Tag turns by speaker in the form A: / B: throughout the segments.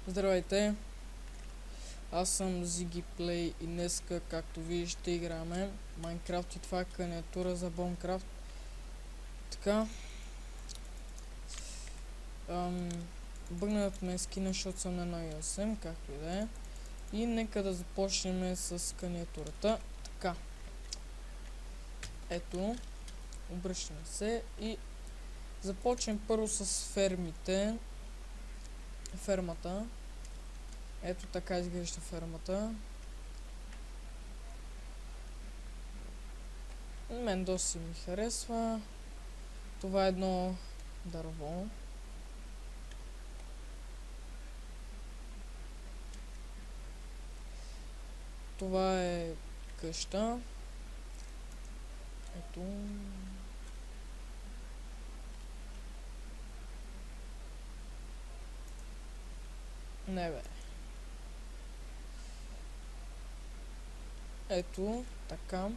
A: Здравейте! Аз съм Ziggy Play и днеска, както виждате, играме Minecraft и това е каниатура за Bombcraft. Така. Бъгнат ме скина, защото съм на 1.8, както и да е. И нека да започнем с каниатурата. Така. Ето. Обръщаме се и започнем първо с фермите. Фермата. Ето така изглежда фермата. Мен доста ми харесва. Това е едно дърво. Това е къща. Ето. Не бе. Ето, така.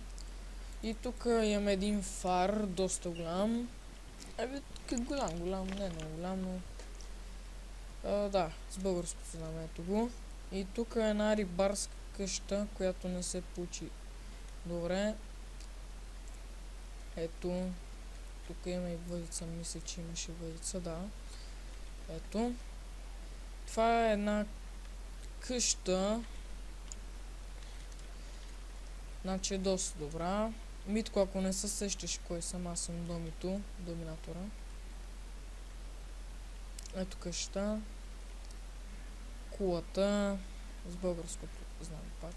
A: И тук имаме един фар, доста голям. Голям, не много голям, но... да, с българското знаме, ето го. И тук е една рибарска къща, която не се получи добре. Ето. Тук има и въдица, мисля, че имаше въдица, да. Ето. Това е една къща. Значи е доста добра. Митко, ако не се сещаш кой съм, аз съм Домито, доминатора. Ето къща. Кулата. С българското знам пак.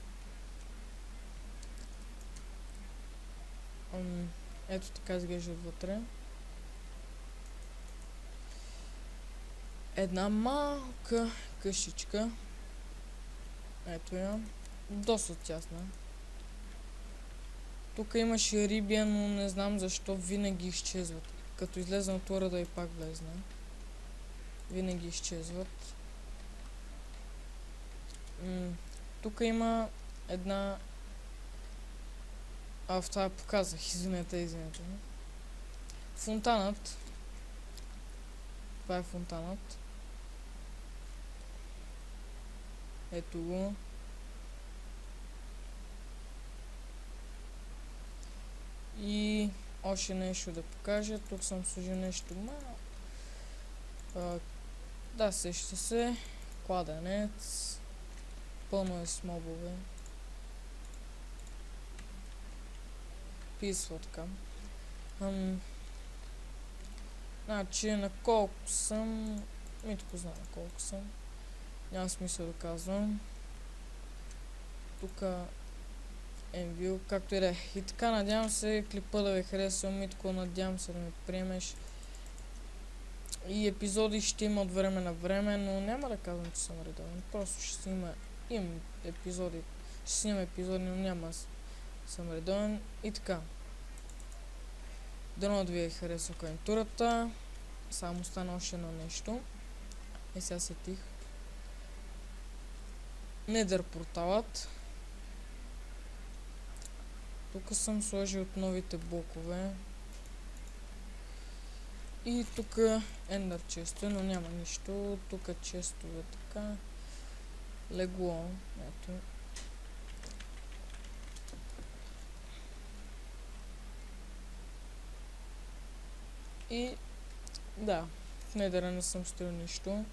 A: Ето така изглежда отвътре. Една малка къщичка. Ето я. Доста тясна. Тук имаше рибия, но не знам защо винаги изчезват. Като излезе от урада и пак влезна. Винаги изчезват. Тук има една... в това показах. Извинете. Фонтанът. Това е фонтанът. Ето го. И още нещо да покажа. Тук съм сложил нещо малко. Да, сеща се. Кладенец. Пълно е с мобове. Писва така. Значи на колко съм... Митко знае на колко съм. Няма смисъл да казвам. Тук Envil, както и да е. И така, надявам се клипа да ви хареса, Митко, надявам се да ме приемеш. И епизоди ще има от време на време, но няма да казвам, че съм редовен. Просто ще снима епизоди. Ще снимам епизоди, но няма съм редовен. И така. Дано да ви е харесал каниатурата. Само стана още едно нещо. И сега сетих. Недър порталът. Тук съм сложил от новите блокове. И тук ендър често, но няма нищо. Тук честове така. Легло. Ето. И да, в недъра не съм строил нищо.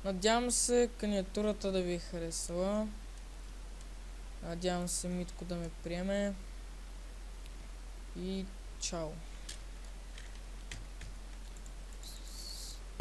A: Надявам се каниатурата да ви е харесала. Надявам се Митко да ме приеме. И чао!